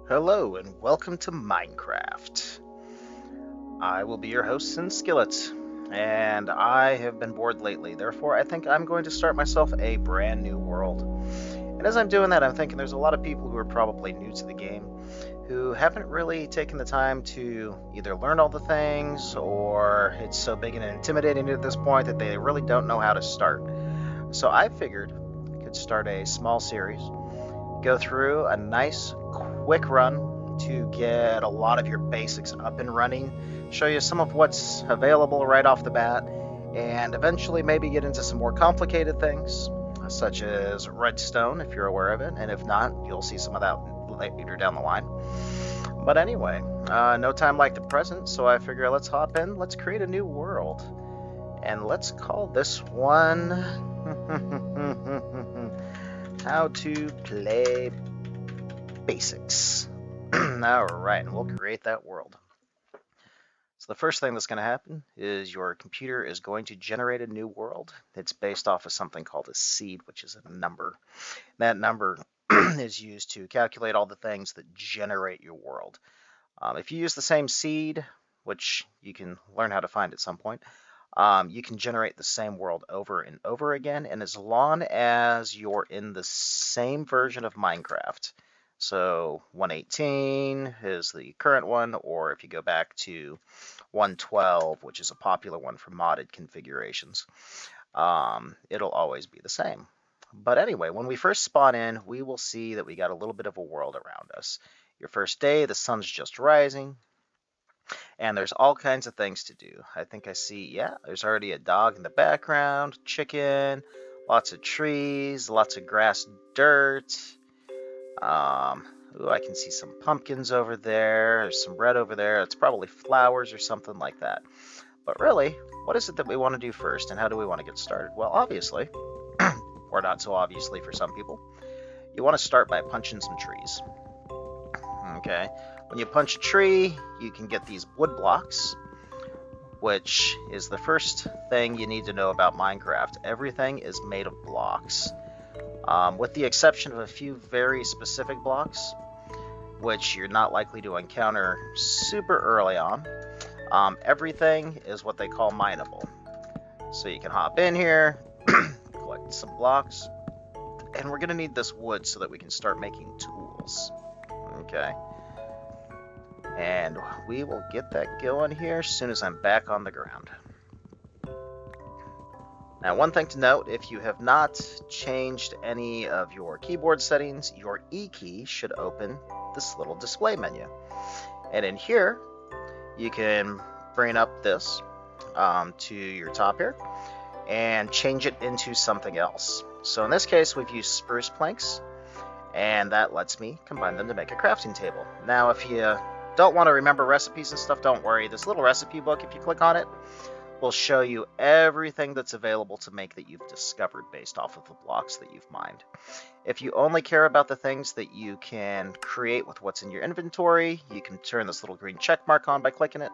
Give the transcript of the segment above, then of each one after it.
Hello and welcome to Minecraft. I will be your host, Skillet, and I have been bored lately, therefore I think I'm going to start myself a brand new world. And as I'm doing that, I'm thinking there's a lot of people who are probably new to the game who haven't really taken the time to either learn all the things or it's so big and intimidating at this point that they really don't know how to start. So I figured I could start a small series, go through a nice quick run to get a lot of your basics up and running, show you some of what's available right off the bat, and eventually maybe get into some more complicated things, such as redstone, if you're aware of it, and if not, you'll see some of that later down the line. But anyway, no time like the present, so I figure let's hop in, let's create a new world, and let's call this one How to Play Basics. Alright, and we'll create that world. So the first thing that's going to happen is your computer is going to generate a new world. It's based off of something called a seed, which is a number. That number is used to calculate all the things that generate your world. If you use the same seed, which you can learn how to find at some point, you can generate the same world over and over again, and as long as you're in the same version of Minecraft, so 118 is the current one, or if you go back to 112, which is a popular one for modded configurations, it'll always be the same. But anyway, when we first spawn in, we will see that we got a little bit of a world around us. Your first day, the sun's just rising, and there's all kinds of things to do. I think I see, yeah, there's already a dog in the background, chicken, lots of trees, lots of grass, dirt. Ooh, I can see some pumpkins over there. There's some red over there. It's probably flowers or something like that. But really, what is it that we want to do first, and how do we want to get started? Well, obviously, or not so obviously for some people, you want to start by punching some trees. Okay, when you punch a tree, you can get these wood blocks, which is the first thing you need to know about Minecraft. Everything is made of blocks, with the exception of a few very specific blocks, which you're not likely to encounter super early on. Everything is what they call mineable. So you can hop in here, collect some blocks, and we're going to need this wood so that we can start making tools. Okay. And we will get that going here as soon as I'm back on the ground. Now, one thing to note, if you have not changed any of your keyboard settings, your E key should open this little display menu. And in here, you can bring up this to your top here and change it into something else. So in this case, we've used spruce planks, and that lets me combine them to make a crafting table. Now, if you don't want to remember recipes and stuff, don't worry. This little recipe book, if you click on it, will show you everything that's available to make that you've discovered based off of the blocks that you've mined. If you only care about the things that you can create with what's in your inventory, you can turn this little green check mark on by clicking it,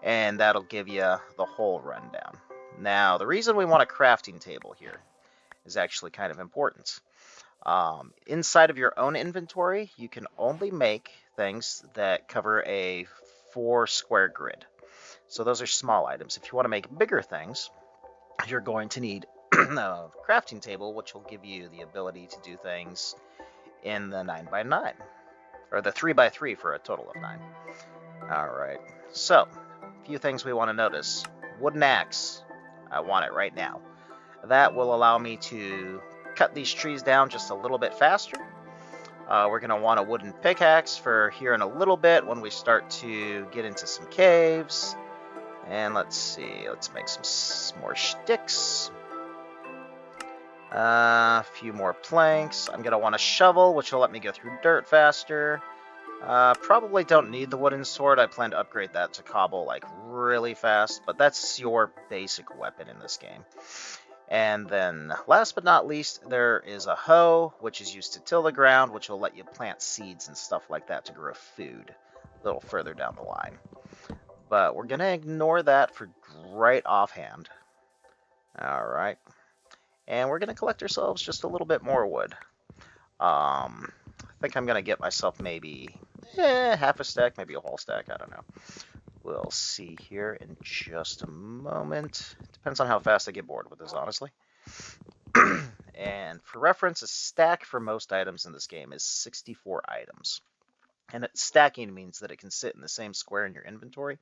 and that'll give you the whole rundown. Now, the reason we want a crafting table here is actually kind of important. Inside of your own inventory, you can only make things that cover a 4 square grid. So those are small items. If you want to make bigger things, you're going to need a crafting table, which will give you the ability to do things in the 9x9, or the 3x3 for a total of 9. Alright, so a few things we want to notice. Wooden axe, I want it right now. That will allow me to cut these trees down just a little bit faster. We're going to want a wooden pickaxe for here in a little bit when we start to get into some caves. And let's see, let's make some more sticks. A few more planks. I'm going to want a shovel, which will let me go through dirt faster. Probably don't need the wooden sword. I plan to upgrade that to cobble like really fast, but that's your basic weapon in this game. And then, last but not least, there is a hoe, which is used to till the ground, which will let you plant seeds and stuff like that to grow food a little further down the line. But we're going to ignore that for right offhand. Alright. And we're going to collect ourselves just a little bit more wood. I think I'm going to get myself maybe half a stack, maybe a whole stack, I don't know. We'll see here in just a moment. Depends on how fast I get bored with this, honestly. And for reference, a stack for most items in this game is 64 items. And stacking means that it can sit in the same square in your inventory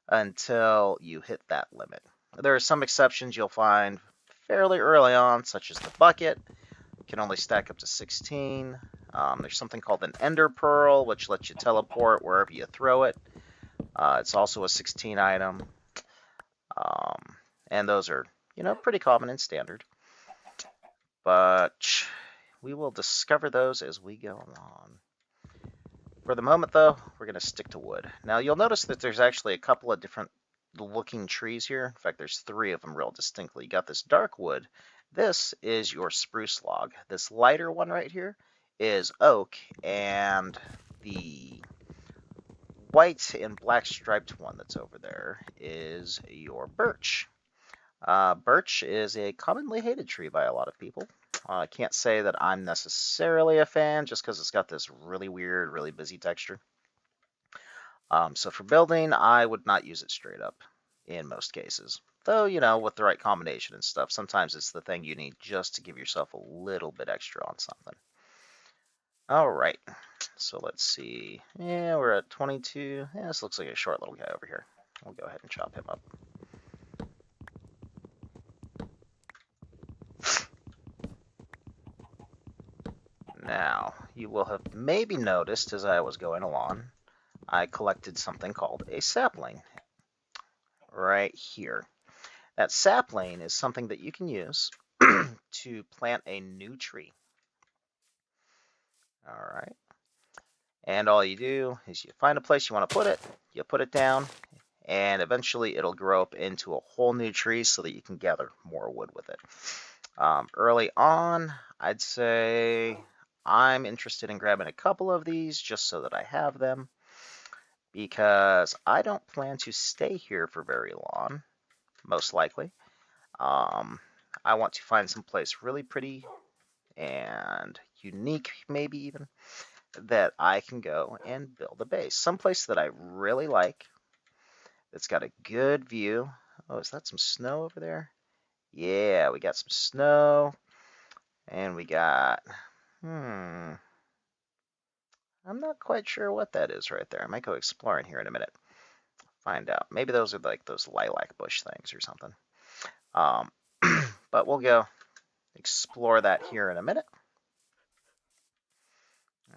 until you hit that limit. There are some exceptions you'll find fairly early on, such as the bucket. It can only stack up to 16. There's something called an ender pearl, which lets you teleport wherever you throw it. It's also a 16 item. And those are, pretty common and standard. But we will discover those as we go along. For the moment, though, we're going to stick to wood. Now, you'll notice that there's actually a couple of different looking trees here. In fact, there's 3 of them real distinctly. You got this dark wood. This is your spruce log. This lighter one right here is oak, and the white and black striped one that's over there is your birch. Birch is a commonly hated tree by a lot of people. I can't say that I'm necessarily a fan just because it's got this really weird, really busy texture. So for building, I would not use it straight up in most cases. Though, with the right combination and stuff, sometimes it's the thing you need just to give yourself a little bit extra on something. All right, so let's see. Yeah, we're at 22. Yeah, this looks like a short little guy over here. We'll go ahead and chop him up. Now, you will have maybe noticed as I was going along, I collected something called a sapling right here. That sapling is something that you can use to plant a new tree. All right. And all you do is you find a place you want to put it, you put it down, and eventually it'll grow up into a whole new tree so that you can gather more wood with it. Early on, I'd say I'm interested in grabbing a couple of these just so that I have them, because I don't plan to stay here for very long, most likely. I want to find some place really pretty and unique, maybe even, that I can go and build a base. Someplace that I really like, that's got a good view. Oh, is that some snow over there? Yeah, we got some snow. And we got, I'm not quite sure what that is right there. I might go exploring here in a minute. Find out. Maybe those are like those lilac bush things or something. But we'll go explore that here in a minute.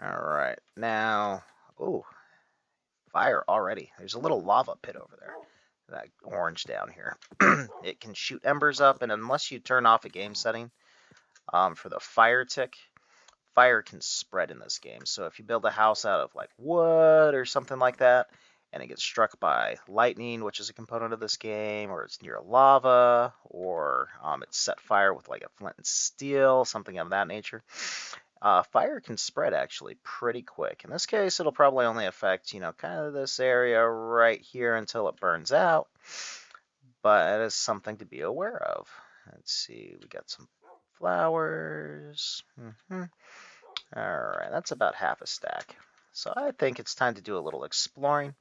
All right, now, oh, fire already. There's a little lava pit over there, that orange down here. It can shoot embers up, and unless you turn off a game setting for the fire tick, fire can spread in this game. So if you build a house out of like wood or something like that, and it gets struck by lightning, which is a component of this game, or it's near lava, or it's set fire with like a flint and steel, something of that nature, fire can spread actually pretty quick. In this case, it'll probably only affect, kind of this area right here until it burns out, but it is something to be aware of. Let's see, we got some flowers. All right, that's about half a stack. So I think it's time to do a little exploring.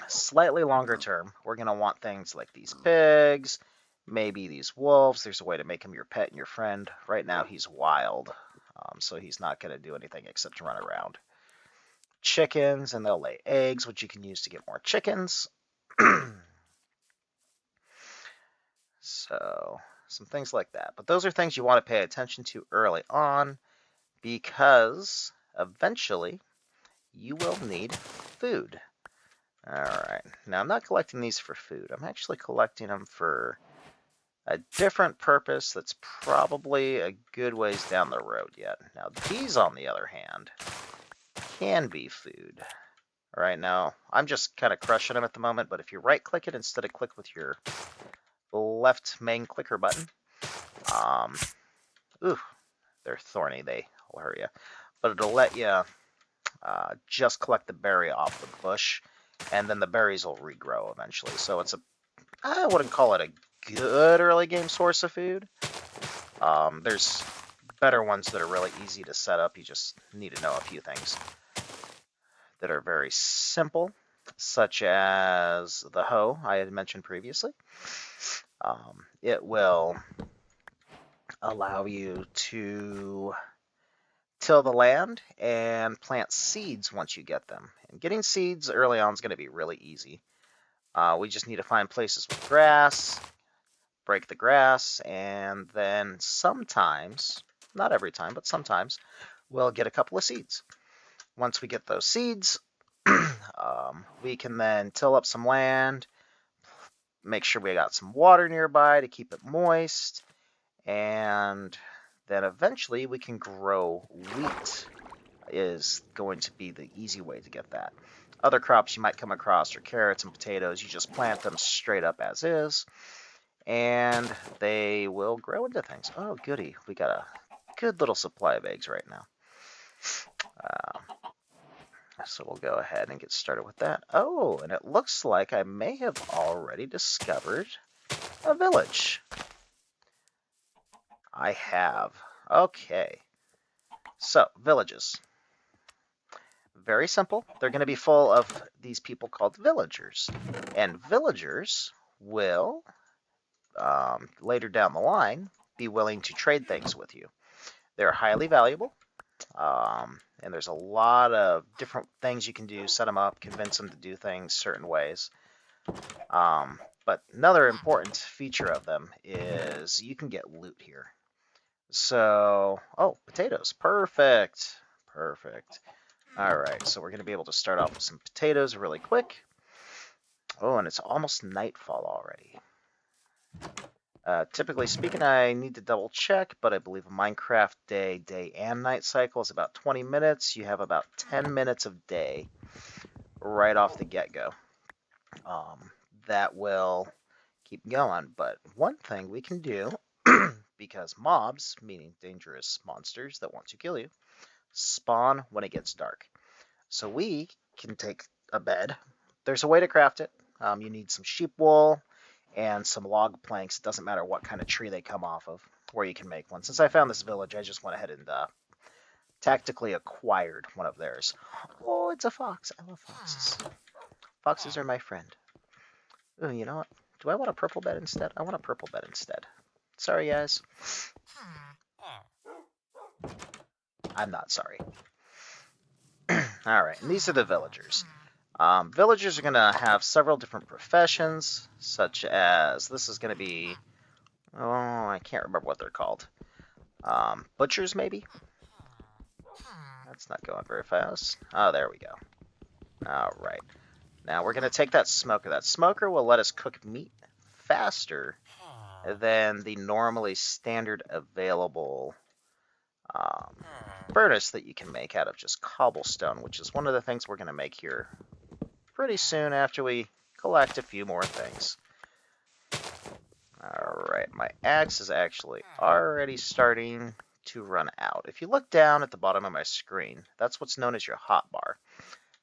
Slightly longer term, we're going to want things like these pigs, maybe these wolves. There's a way to make him your pet and your friend. Right now he's wild, so he's not going to do anything except run around. Chickens, and they'll lay eggs, which you can use to get more chickens. So some things like that. But those are things you want to pay attention to early on, because eventually you will need food. All right, now I'm not collecting these for food. I'm actually collecting them for a different purpose that's probably a good ways down the road yet. Now these, on the other hand, can be food. All right, now I'm just kind of crushing them at the moment, but if you right click it instead of click with your left main clicker button, ooh, they're thorny, they'll hurt you, but it'll let you just collect the berry off the bush, and then the berries will regrow eventually. So it's I wouldn't call it a good early game source of food. There's better ones that are really easy to set up. You just need to know a few things that are very simple, such as the hoe I had mentioned previously. It will allow you to till the land and plant seeds once you get them. And getting seeds early on is going to be really easy. We just need to find places with grass, break the grass, and then sometimes, not every time, but sometimes, we'll get a couple of seeds. Once we get those seeds, we can then till up some land, make sure we got some water nearby to keep it moist, and then eventually we can grow wheat is going to be the easy way to get that. Other crops you might come across are carrots and potatoes. You just plant them straight up as is, and they will grow into things. Oh, goody. We got a good little supply of eggs right now. So we'll go ahead and get started with that. Oh, and it looks like I may have already discovered a village. I have. Okay. So, villages. Very simple. They're going to be full of these people called villagers. And villagers will, later down the line, be willing to trade things with you. They're highly valuable. And there's a lot of different things you can do, set them up, convince them to do things certain ways. But another important feature of them is you can get loot here. So, oh, potatoes. Perfect. Perfect. All right, so we're going to be able to start off with some potatoes really quick. Oh, and it's almost nightfall already. Typically speaking, I need to double check, but I believe a Minecraft day and night cycle is about 20 minutes. You have about 10 minutes of day right off the get-go. That will keep going, but one thing we can do, because mobs, meaning dangerous monsters that want to kill you, spawn when it gets dark. So we can take a bed. There's a way to craft it. You need some sheep wool and some log planks. It doesn't matter what kind of tree they come off of, where you can make one. Since I found this village, I just went ahead and tactically acquired one of theirs. Oh, it's a fox. I love foxes. Foxes are my friend. Ooh, you know what? Do I want a purple bed instead? I want a purple bed instead. Sorry, guys. I'm not sorry. Alright, and these are the villagers. Villagers are going to have several different professions, such as, this is going to be, oh, I can't remember what they're called. Butchers, maybe? That's not going very fast. Oh, there we go. Alright. Now we're going to take that smoker. That smoker will let us cook meat faster than the normally standard available furnace that you can make out of just cobblestone, which is one of the things we're going to make here pretty soon after we collect a few more things. Alright, my axe is actually already starting to run out. If you look down at the bottom of my screen, that's what's known as your hotbar.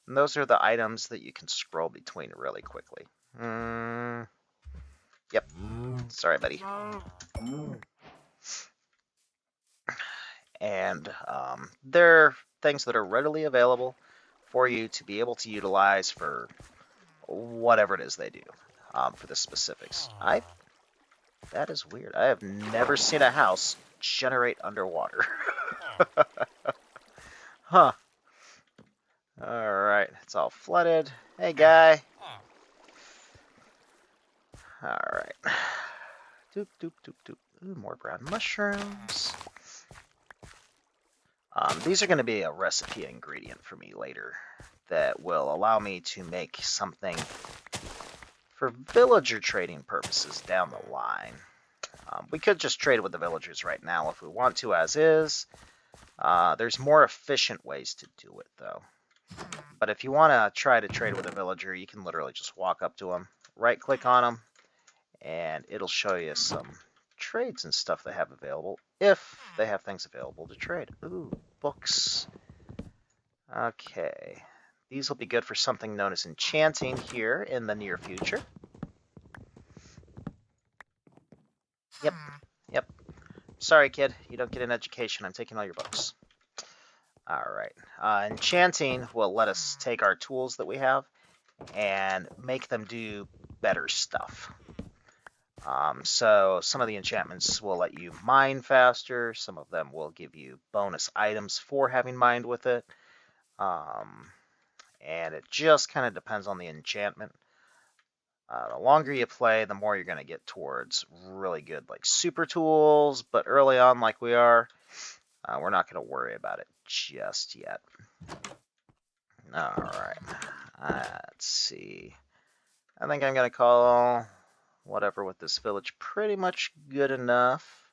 And those are the items that you can scroll between really quickly. Yep. Sorry, buddy. And they're things that are readily available for you to be able to utilize for whatever it is they do, for the specifics. That is weird. I have never seen a house generate underwater. Huh. Alright, it's all flooded. Hey, guy. Alright. Doop, doop, doop, doop. Ooh, more brown mushrooms. These are going to be a recipe ingredient for me later that will allow me to make something for villager trading purposes down the line. We could just trade with the villagers right now if we want to, as is. There's more efficient ways to do it, though. But if you want to try to trade with a villager, you can literally just walk up to them, right-click on them, and it'll show you some trades and stuff they have available, if they have things available to trade. Ooh, books. Okay. These will be good for something known as enchanting here in the near future. Yep. sorry, kid. You don't get an education. I'm taking all your books. Alright. Enchanting will let us take our tools that we have and make them do better stuff. So some of the enchantments will let you mine faster. Some of them will give you bonus items for having mined with it. And it just kind of depends on the enchantment. The longer you play, the more you're going to get towards really good, like super tools. But early on, like we are, we're not going to worry about it just yet. All right. Let's see. I think I'm going to call whatever with this village pretty much good enough.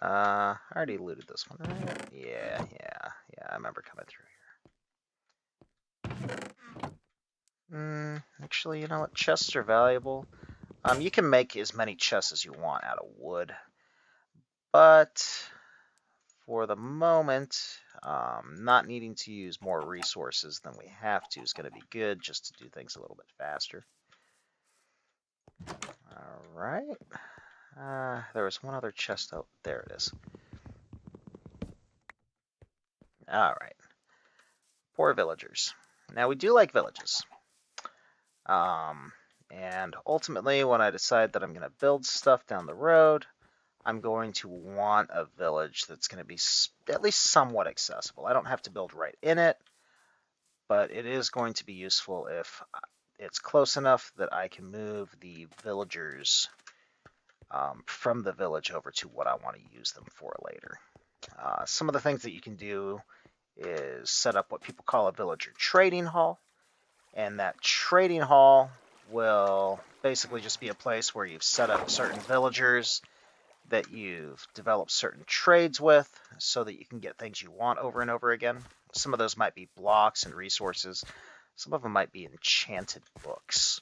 I already looted this one, right? Yeah, I remember coming through here. Actually, you know what? Chests are valuable. You can make as many chests as you want out of wood, but for the moment, not needing to use more resources than we have to is going to be good, just to do things a little bit faster. All right. There was one other chest out there. It is. All right. Poor villagers. Now, we do like villages. And ultimately, when I decide that I'm going to build stuff down the road, I'm going to want a village that's going to be at least somewhat accessible. I don't have to build right in it, but it is going to be useful if it's close enough that I can move the villagers from the village over to what I want to use them for later. Some of the things that you can do is set up what people call a villager trading hall, and that trading hall will basically just be a place where you've set up certain villagers that you've developed certain trades with so that you can get things you want over and over again. Some of those might be blocks and resources. Some of them might be enchanted books,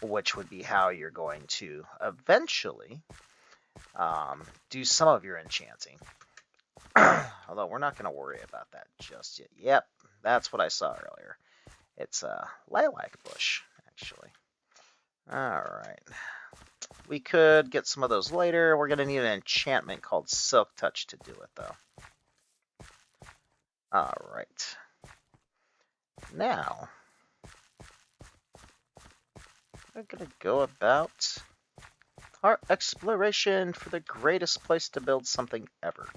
which would be how you're going to eventually do some of your enchanting. Although we're not going to worry about that just yet. Yep, that's what I saw earlier. It's a lilac bush, actually. Alright. We could get some of those later. We're going to need an enchantment called Silk Touch to do it, though. Alright. Now, we're going to go about our exploration for the greatest place to build something ever.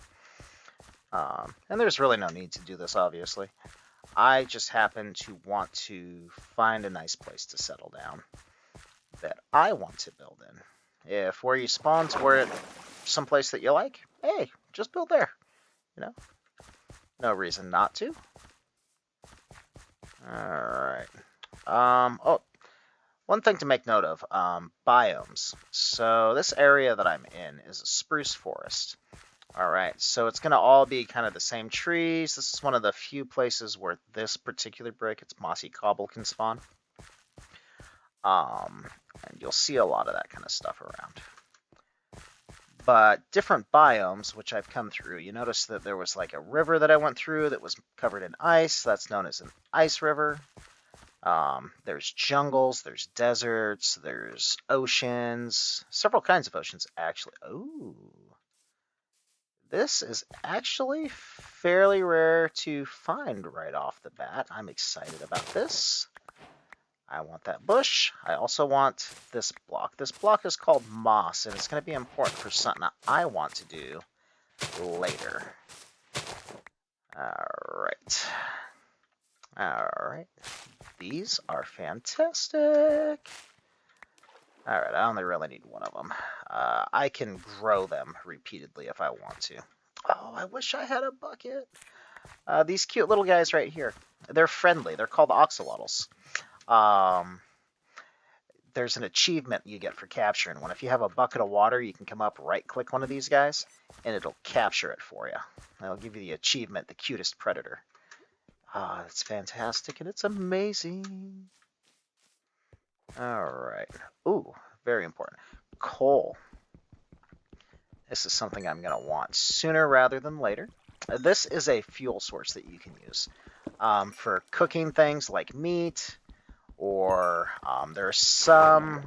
And there's really no need to do this, obviously. I just happen to want to find a nice place to settle down that I want to build in. If where you spawn's where someplace that you like, hey, just build there. You know, no reason not to. All right. Oh, one thing to make note of: biomes. So this area that I'm in is a spruce forest. All right, so it's going to all be kind of the same trees. This is one of the few places where this particular brick, it's mossy cobble, can spawn. And you'll see a lot of that kind of stuff around. But different biomes, which I've come through, you notice that there was like a river that I went through that was covered in ice. That's known as an ice river. There's jungles, there's deserts, there's oceans, several kinds of oceans, actually. Ooh. This is actually fairly rare to find right off the bat. I'm excited about this. I want that bush. I also want this block. This block is called moss, and it's going to be important for something that I want to do later. Alright. Alright. These are fantastic. Alright, I only really need one of them. I can grow them repeatedly if I want to. Oh, I wish I had a bucket. These cute little guys right here. They're friendly. They're called axolotls. There's an achievement you get for capturing one. If you have a bucket of water, you can come up, right-click one of these guys, and it'll capture it for you. It'll give you the achievement, the cutest predator. It's fantastic, and it's amazing. Alright. Ooh, very important. Coal. This is something I'm going to want sooner rather than later. This is a fuel source that you can use for cooking things like meat, or there are some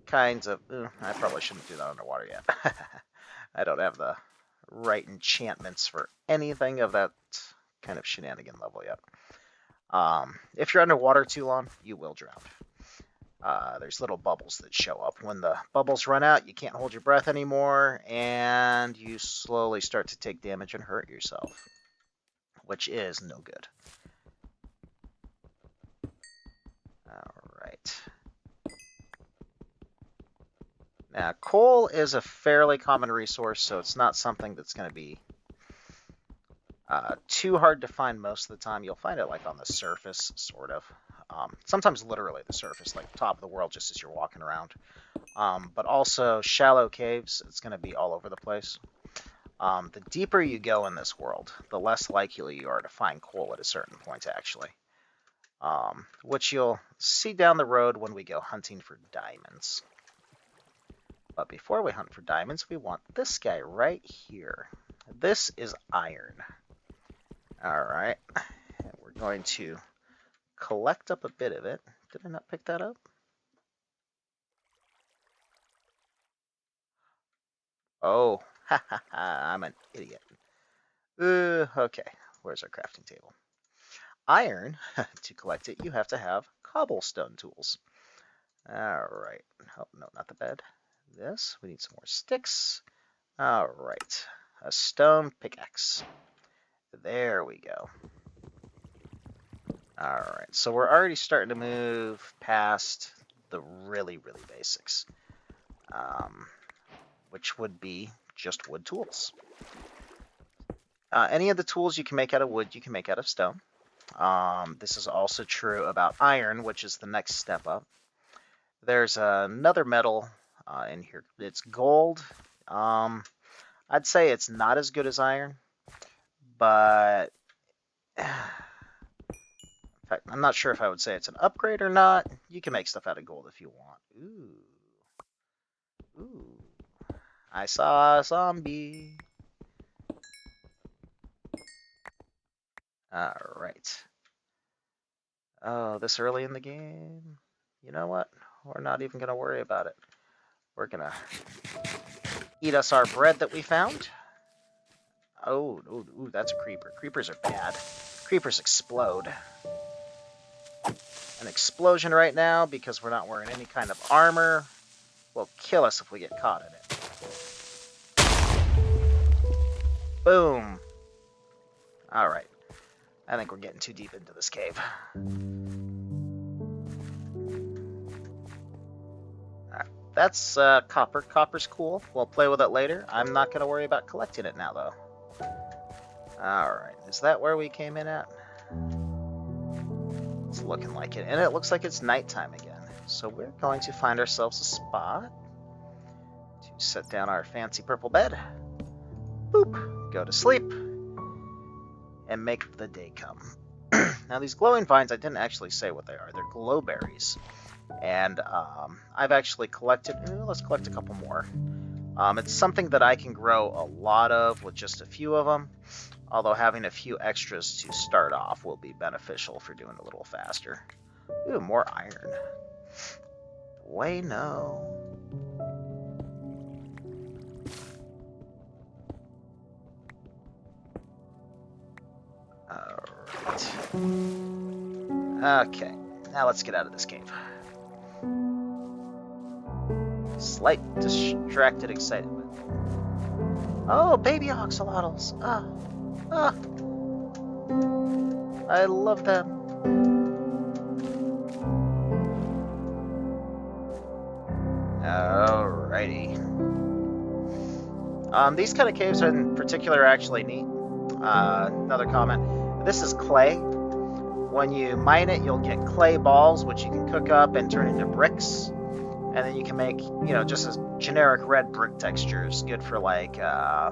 kinds of... I probably shouldn't do that underwater yet. I don't have the right enchantments for anything of that kind of shenanigan level yet. If you're underwater too long, you will drown. There's little bubbles that show up. When the bubbles run out, you can't hold your breath anymore, and you slowly start to take damage and hurt yourself, which is no good. Alright. Now, coal is a fairly common resource, so it's not something that's going to be too hard to find most of the time. You'll find it like on the surface, sort of. Sometimes literally the surface, like top of the world, just as you're walking around. But also shallow caves, it's going to be all over the place. The deeper you go in this world, the less likely you are to find coal at a certain point, actually. Which you'll see down the road when we go hunting for diamonds. But before we hunt for diamonds, we want this guy right here. This is iron. Alright, and we're going to collect up a bit of it. Did I not pick that up? Oh, ha ha ha, I'm an idiot. Okay, where's our crafting table? Iron, to collect it, you have to have cobblestone tools. Alright, oh, no, not the bed. This, we need some more sticks. Alright, a stone pickaxe. There we go. Alright, so we're already starting to move past the really, really basics. Which would be just wood tools. Any of the tools you can make out of wood, you can make out of stone. This is also true about iron, which is the next step up. There's another metal in here. It's gold. I'd say it's not as good as iron, but in fact, I'm not sure if I would say it's an upgrade or not. You can make stuff out of gold if you want. Ooh. Ooh. I saw a zombie. Alright. Oh, this early in the game? You know what? We're not even going to worry about it. We're going to eat us our bread that we found. Oh, ooh, that's a creeper. Creepers are bad. Creepers explode. An explosion right now, because we're not wearing any kind of armor, will kill us if we get caught in it. Boom. Alright. I think we're getting too deep into this cave. Alright. That's copper. Copper's cool. We'll play with it later. I'm not going to worry about collecting it now, though. Alright. Is that where we came in at? It's looking like it. And it looks like it's nighttime again. So we're going to find ourselves a spot to set down our fancy purple bed. Boop. Go to sleep. And make the day come. Now, these glowing vines, I didn't actually say what they are. They're glowberries. And I've actually collected... let's collect a couple more. It's something that I can grow a lot of with just a few of them. Although having a few extras to start off will be beneficial for doing a little faster. Ooh, more iron. Bueno. Alright. Okay, now let's get out of this cave. Slight distracted excitement. Oh, baby oxalotls. I love them. Alrighty. These kind of caves in particular are actually neat. Another comment. This is clay. When you mine it, you'll get clay balls, which you can cook up and turn into bricks. And then you can make, just as generic red brick textures. Good for like, I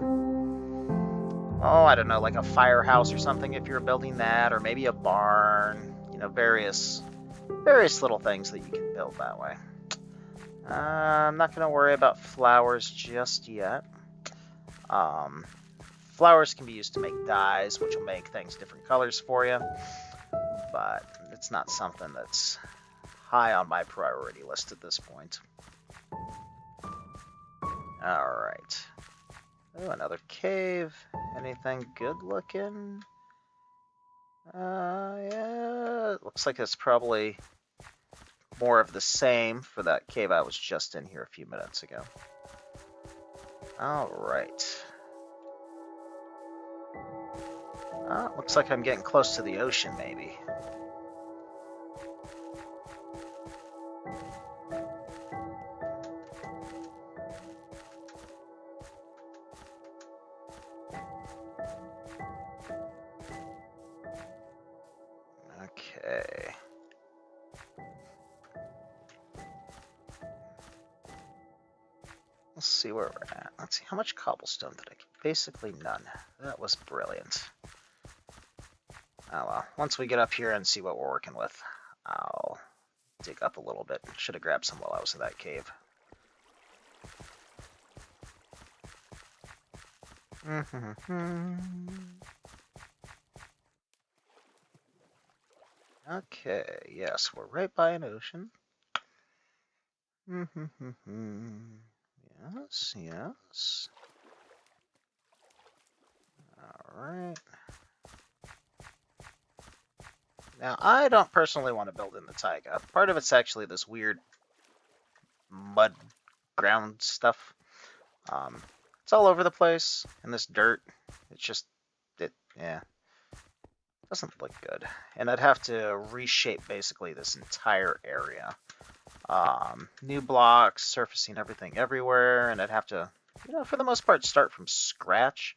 don't know, like a firehouse or something if you're building that, or maybe a barn. Various little things that you can build that way. I'm not going to worry about flowers just yet. Flowers can be used to make dyes, which will make things different colors for you. But it's not something that's high on my priority list at this point. Alright. Oh, another cave. Anything good looking? Yeah, it looks like it's probably more of the same for that cave I was just in here a few minutes ago. All right. Looks like I'm getting close to the ocean, maybe. Okay. Let's see where we're at. Let's see, how much cobblestone did I get? Basically none. That was brilliant. Oh well, once we get up here and see what we're working with, I'll dig up a little bit. Should have grabbed some while I was in that cave. Okay, yes, we're right by an ocean. Yes, yes. Alright. Now, I don't personally want to build in the taiga. Part of it's actually this weird mud ground stuff. It's all over the place, and this dirt, it's just, yeah, doesn't look good. And I'd have to reshape basically this entire area. New blocks, surfacing everything everywhere, and I'd have to, for the most part, start from scratch.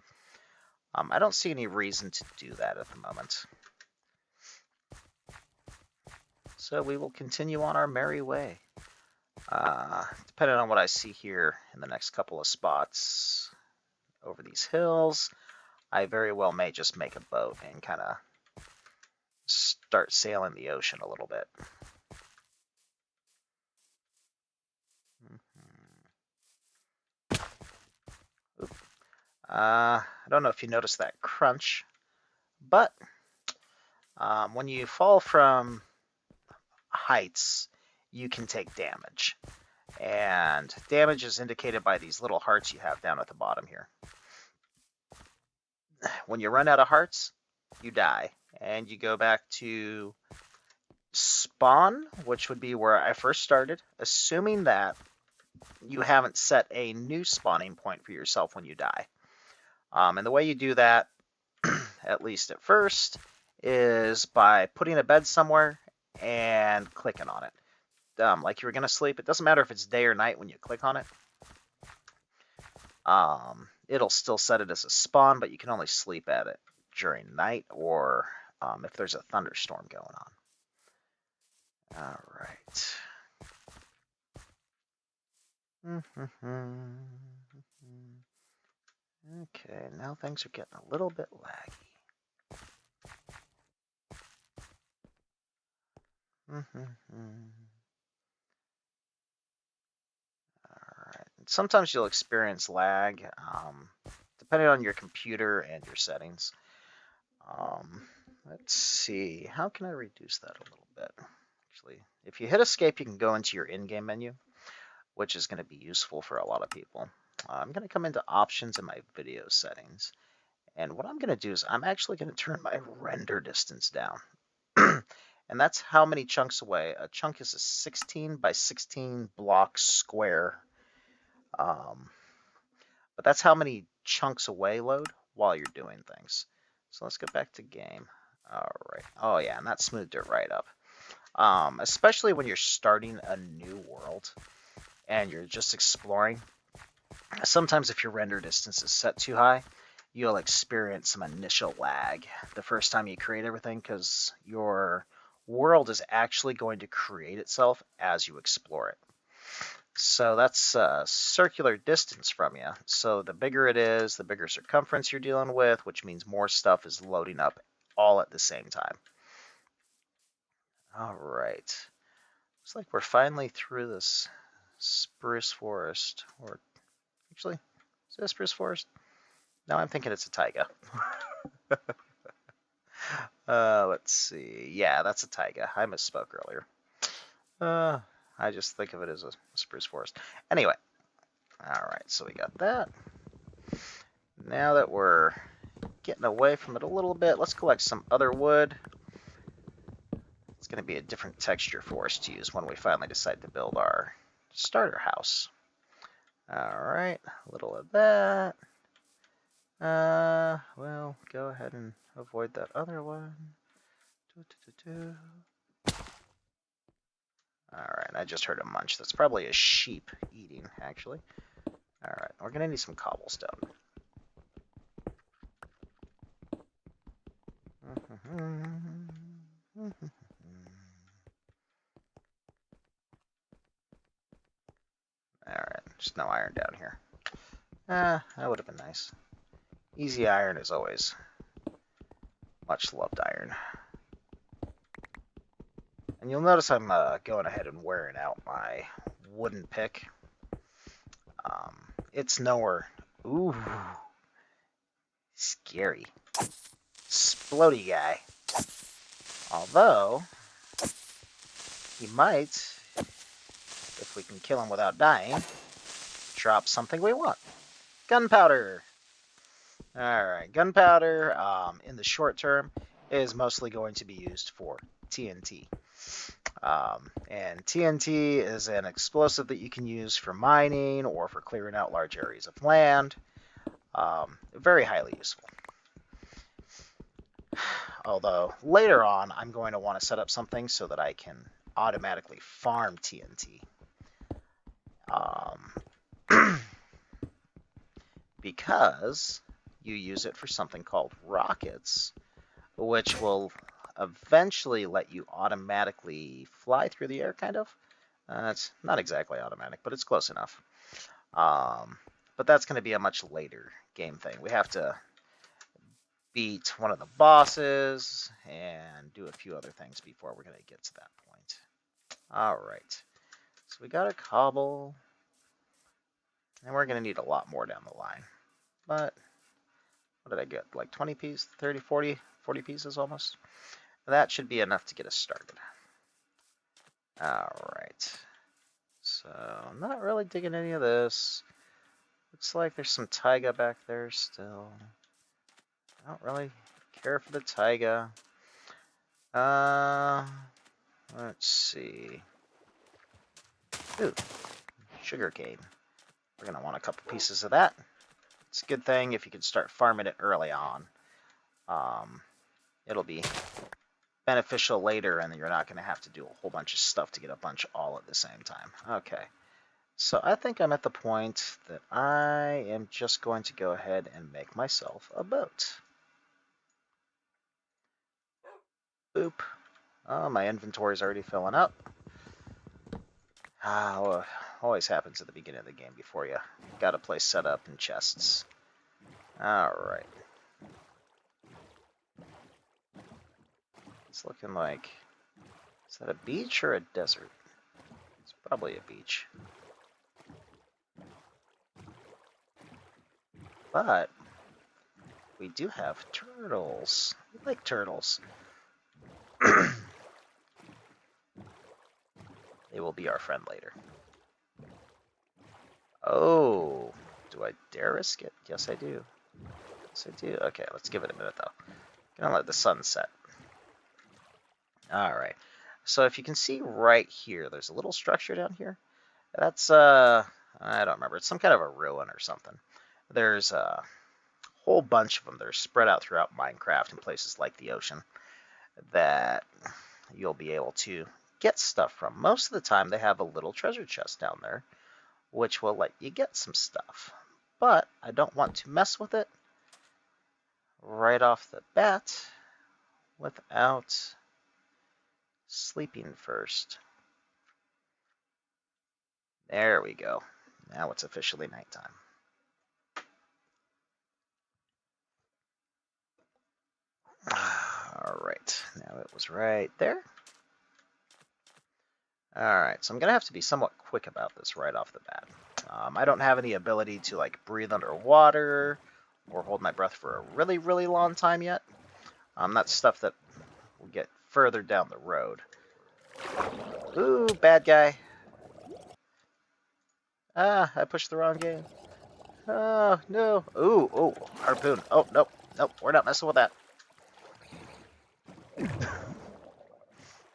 I don't see any reason to do that at the moment. So we will continue on our merry way. Depending on what I see here in the next couple of spots over these hills, I very well may just make a boat and kind of start sailing the ocean a little bit. I don't know if you noticed that crunch, but when you fall from heights, you can take damage. And damage is indicated by these little hearts you have down at the bottom here. When you run out of hearts, you die. And you go back to spawn, which would be where I first started, assuming that you haven't set a new spawning point for yourself when you die. And the way you do that, at least at first, is by putting a bed somewhere and clicking on it. Like you were going to sleep. It doesn't matter if it's day or night when you click on it. It'll still set it as a spawn, but you can only sleep at it during night or if there's a thunderstorm going on. All right. Okay, now things are getting a little bit laggy. Alright. Sometimes you'll experience lag, depending on your computer and your settings. Let's see, how can I reduce that a little bit? Actually, if you hit escape, you can go into your in-game menu, which is going to be useful for a lot of people. I'm going to come into options in my video settings. And what I'm going to do is I'm actually going to turn my render distance down. And that's how many chunks away. A chunk is a 16 by 16 block square. But that's how many chunks away load while you're doing things. So let's go back to game. All right. Oh yeah, and that smoothed it right up. Especially when you're starting a new world and you're just exploring. Sometimes if your render distance is set too high, you'll experience some initial lag the first time you create everything because your world is actually going to create itself as you explore it. So that's a circular distance from you. So the bigger it is, the bigger circumference you're dealing with, which means more stuff is loading up all at the same time. All right. Looks like we're finally through this spruce forest. Or actually, is it a spruce forest? No, I'm thinking it's a taiga. Let's see. Yeah, that's a taiga. I misspoke earlier. I just think of it as a spruce forest. Anyway, all right, so we got that. Now that we're getting away from it a little bit, let's collect some other wood. It's going to be a different texture for us to use when we finally decide to build our starter house. Alright, a little of that. Well, go ahead and avoid that other one. Alright, I just heard a munch. That's probably a sheep eating, actually. Alright, we're going to need some cobblestone. Alright, just no iron down here. That would have been nice. Easy iron is always much loved iron. And you'll notice I'm going ahead and wearing out my wooden pick. It's nowhere. Ooh. Scary. Splody guy. Although, he might, if we can kill him without dying, drop something we want. Gunpowder. Alright, gunpowder, in the short term, is mostly going to be used for TNT. And TNT is an explosive that you can use for mining or for clearing out large areas of land. Very highly useful. Although, later on, I'm going to want to set up something so that I can automatically farm TNT. Because you use it for something called rockets, which will eventually let you automatically fly through the air, kind of. It's not exactly automatic, but it's close enough. But that's going to be a much later game thing. We have to beat one of the bosses and do a few other things before we're going to get to that point. Alright, so we got a cobble, and we're going to need a lot more down the line. But what did I get? Like 20 pieces, 30, 40 pieces almost? That should be enough to get us started. Alright, so I'm not really digging any of this. Looks like there's some taiga back there still. I don't really care for the taiga. Let's see. Ooh, sugarcane. We're going to want a couple pieces of that. It's a good thing if you can start farming it early on. It'll be beneficial later, and you're not going to have to do a whole bunch of stuff to get a bunch all at the same time. Okay. So I think I'm at the point that I am just going to go ahead and make myself a boat. Boop. Oh, my inventory's already filling up. Always happens at the beginning of the game before you got a place set up in chests. Alright. It's looking like... Is that a beach or a desert? It's probably a beach. But we do have turtles. We like turtles. They will be our friend later. Oh, do I dare risk it? Yes, I do. Yes, I do. Okay, let's give it a minute, though. Gonna let the sun set. Alright. So if you can see right here, there's a little structure down here. That's, I don't remember. It's some kind of a ruin or something. There's a whole bunch of them that are spread out throughout Minecraft in places like the ocean that you'll be able to get stuff from. Most of the time, they have a little treasure chest down there, which will let you get some stuff. But I don't want to mess with it right off the bat without sleeping first. There we go. Now it's officially nighttime. Alright, now it was right there. Alright, so I'm going to have to be somewhat quick about this right off the bat. I don't have any ability to like breathe underwater or hold my breath for a really, really long time yet. That's stuff that will get further down the road. Ooh, bad guy. I pushed the wrong game. Oh, no. Ooh, ooh, harpoon. Oh, nope, nope, we're not messing with that.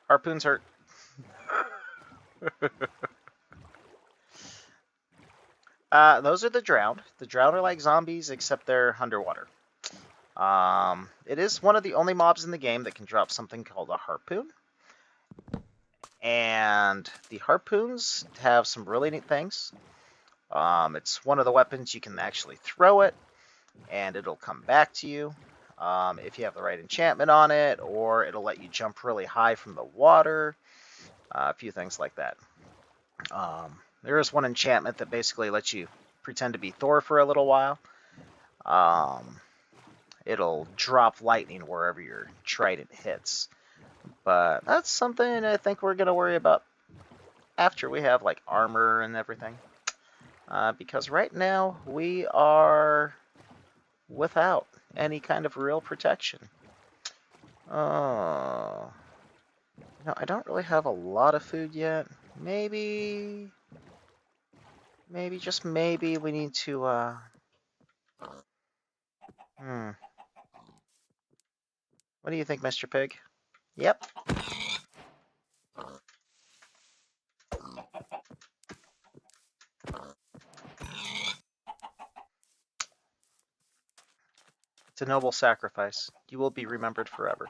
Harpoons hurt. Those are the drowned. The drowned are like zombies, except they're underwater. It is one of the only mobs in the game that can drop something called a harpoon. And the harpoons have some really neat things. It's one of the weapons you can actually throw it, and it'll come back to you if you have the right enchantment on it, or it'll let you jump really high from the water. A few things like that. There is one enchantment that basically lets you pretend to be Thor for a little while. It'll drop lightning wherever your trident hits. But that's something I think we're going to worry about after we have like armor and everything. Because right now we are without any kind of real protection. Oh, no, I don't really have a lot of food yet. Maybe, just maybe we need to, What do you think, Mr. Pig? Yep. It's a noble sacrifice. You will be remembered forever.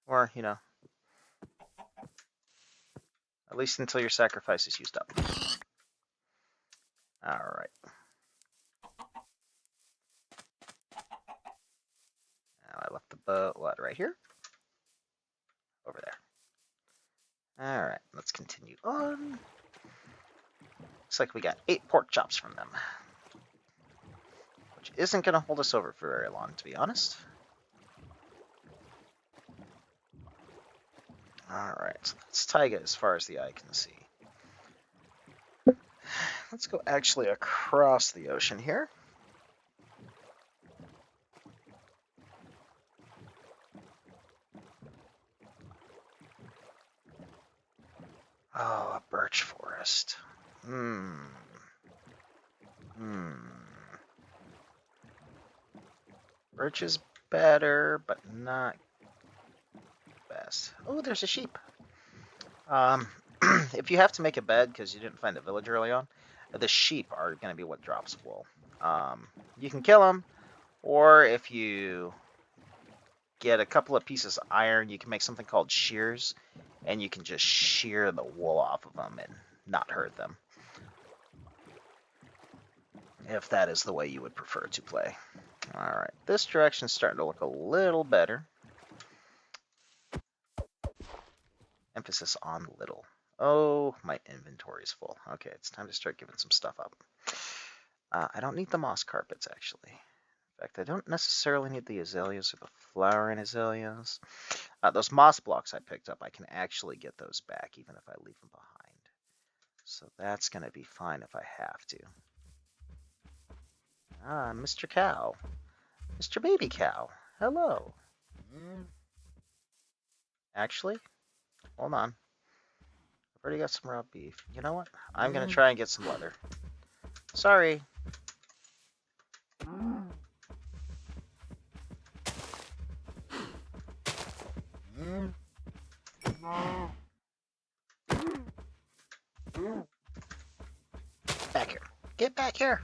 Or, at least until your sacrifice is used up. Alright. Now I left the boat right here. Over there. Alright, let's continue on. Looks like we got 8 pork chops from them. Which isn't going to hold us over for very long, to be honest. Alright, so let's taiga as far as the eye can see. Let's go actually across the ocean here. Oh, a birch forest. Birch is better, but not best. Oh, there's a sheep. If you have to make a bed because you didn't find a village early on, the sheep are going to be what drops wool. You can kill them, or if you get a couple of pieces of iron, you can make something called shears, and you can just shear the wool off of them and not hurt them. If that is the way you would prefer to play. Alright, this direction's starting to look a little better. Emphasis on little. Oh, my inventory's full. Okay, it's time to start giving some stuff up. I don't need the moss carpets, actually. In fact, I don't necessarily need the azaleas or the flowering azaleas. Those moss blocks I picked up, I can actually get those back, even if I leave them behind. So that's going to be fine if I have to. Ah, Mr. Cow. Mr. Baby Cow. Hello. Actually, hold on. I've already got some raw beef. You know what? I'm going to try and get some leather. Sorry. Back here. Get back here.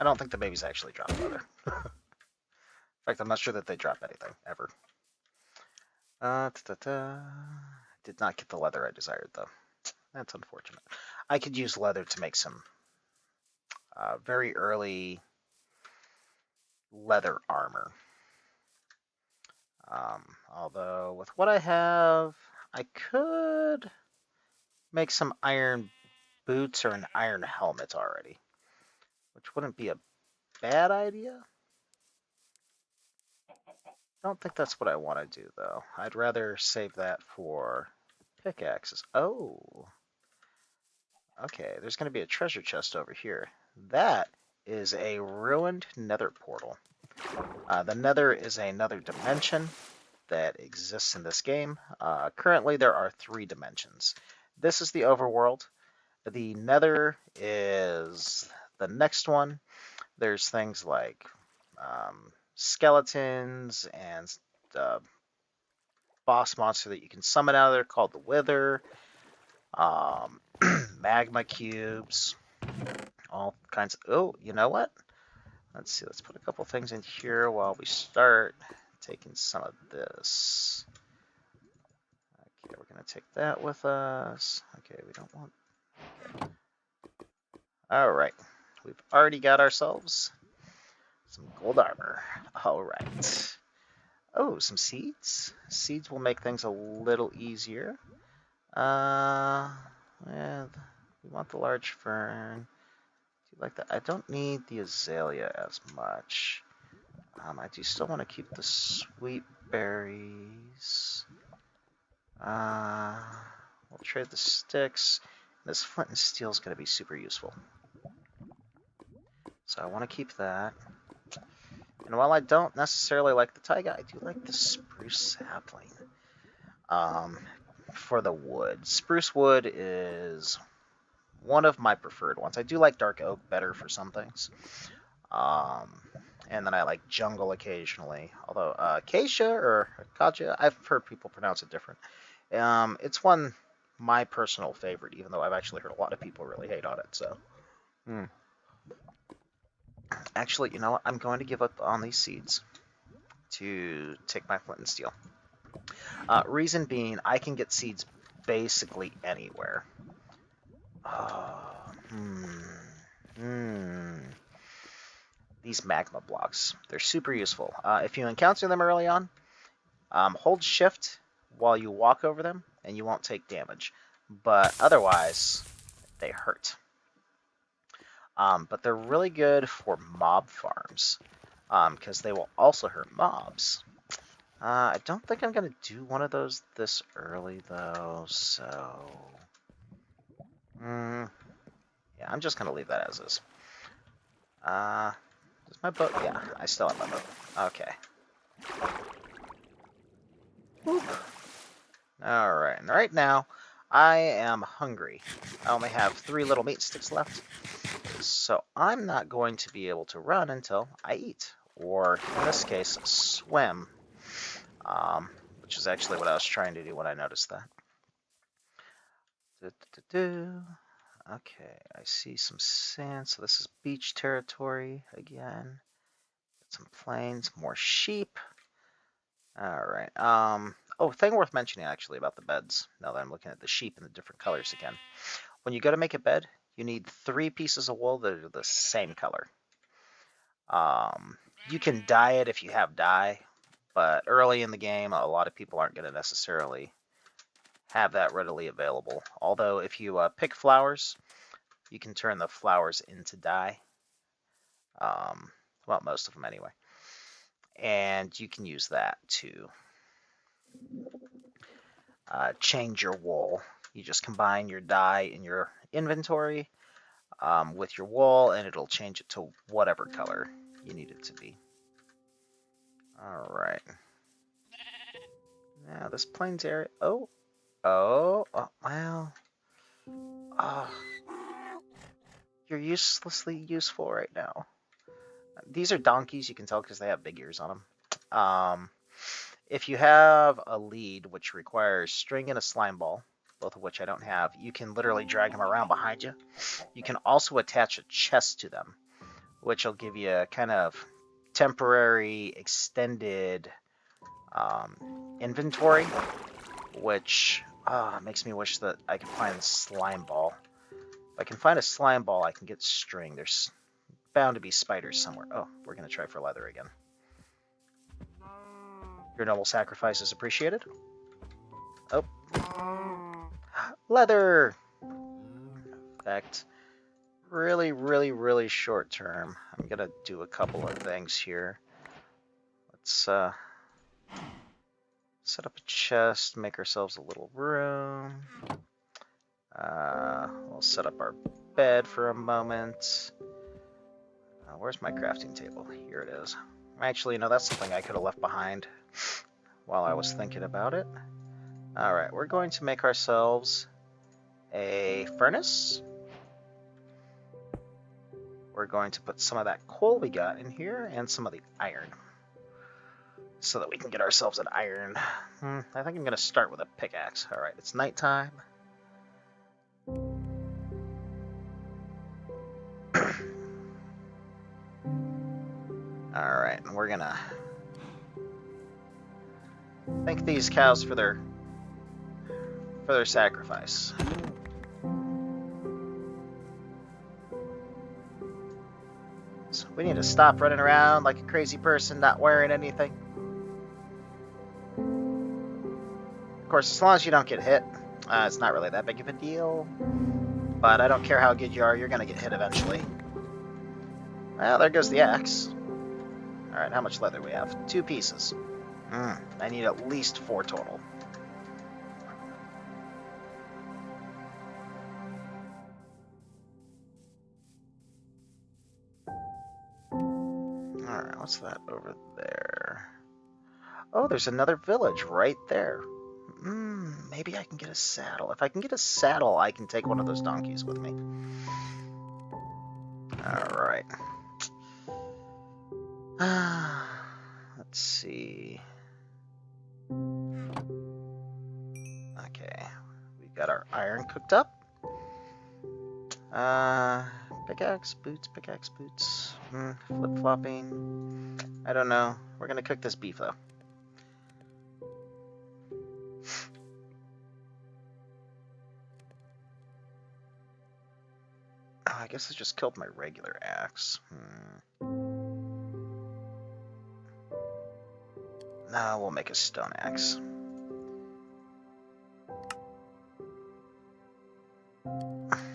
I don't think the babies actually drop leather. In fact, I'm not sure that they drop anything, ever. Did not get the leather I desired, though. That's unfortunate. I could use leather to make some very early leather armor. Although, with what I have, I could make some iron boots or an iron helmet already, which wouldn't be a bad idea. I don't think that's what I want to do, though. I'd rather save that for pickaxes. Oh. Okay, there's going to be a treasure chest over here. That is a ruined nether portal. The nether is another dimension that exists in this game. Currently, there are 3 dimensions. This is the overworld. The nether is the next one. There's things like skeletons and boss monster that you can summon out of there called the Wither, magma cubes, all kinds of... Oh, you know what? Let's see, let's put a couple things in here while we start taking some of this. Okay, we're going to take that with us. Okay, we don't want... Okay. All right, we've already got ourselves some gold armor. All right. Oh, some seeds. Seeds will make things a little easier. Yeah, we want the large fern. Do you like that? I don't need the azalea as much. I do still want to keep the sweet berries. We'll trade the sticks. This flint and steel is going to be super useful. So I want to keep that. And while I don't necessarily like the taiga, I do like the spruce sapling. For the wood. Spruce wood is one of my preferred ones. I do like dark oak better for some things. And then I like jungle occasionally. Although acacia or acacia, I've heard people pronounce it different. It's my personal favorite, even though I've actually heard a lot of people really hate on it. So, Actually, you know what? I'm going to give up on these seeds to take my flint and steel. Reason being, I can get seeds basically anywhere. These magma blocks. They're super useful. If you encounter them early on, hold shift while you walk over them, and you won't take damage. But otherwise, they hurt. But they're really good for mob farms, because they will also hurt mobs. I don't think I'm going to do one of those this early, though, so... yeah, I'm just going to leave that as is. Does my boat? Yeah, I still have my boat. Okay. Whoop. Alright, and right now, I am hungry. I only have 3 little meat sticks left, so I'm not going to be able to run until I eat, or in this case, swim, which is actually what I was trying to do when I noticed that. Okay, I see some sand, so this is beach territory again. Some plains, more sheep. Alright, oh, thing worth mentioning actually about the beds, now that I'm looking at the sheep in the different colors again. When you go to make a bed, you need 3 pieces of wool that are the same color. You can dye it if you have dye, but early in the game, a lot of people aren't going to necessarily have that readily available. Although if you pick flowers, you can turn the flowers into dye. Well, most of them anyway. And you can use that to change your wool. You just combine your dye in your inventory with your wool, and it'll change it to whatever color you need it to be. Alright. Now, this plains area... Oh, well... You're uselessly useful right now. These are donkeys, you can tell because they have big ears on them. If you have a lead, which requires string and a slime ball, both of which I don't have, you can literally drag them around behind you. You can also attach a chest to them, which will give you a kind of temporary, extended inventory, which makes me wish that I could find a slime ball. If I can find a slime ball, I can get string. There's bound to be spiders somewhere. Oh, we're going to try for leather again. Your noble sacrifice is appreciated. Oh. Leather! In fact, really, really, really short term, I'm going to do a couple of things here. Let's set up a chest, make ourselves a little room. We'll set up our bed for a moment. Where's my crafting table? Here it is. Actually, no, that's something I could have left behind while I was thinking about it. Alright, we're going to make ourselves a furnace. We're going to put some of that coal we got in here and some of the iron so that we can get ourselves an iron. I think I'm going to start with a pickaxe. Alright, it's nighttime. Alright, and we're going to thank these cows for their sacrifice. So we need to stop running around like a crazy person, not wearing anything. Of course, as long as you don't get hit, it's not really that big of a deal. But I don't care how good you are, you're going to get hit eventually. Well, there goes the axe. Alright, how much leather do we have? 2 pieces. I need at least 4 total. Alright, what's that over there? Oh, there's another village right there. Maybe I can get a saddle. If I can get a saddle, I can take one of those donkeys with me. Alright. Let's see. Okay, we got our iron cooked up. Pickaxe, boots, flip-flopping. I don't know. We're gonna cook this beef, though. Oh, I guess I just killed my regular axe. No, we'll make a stone axe.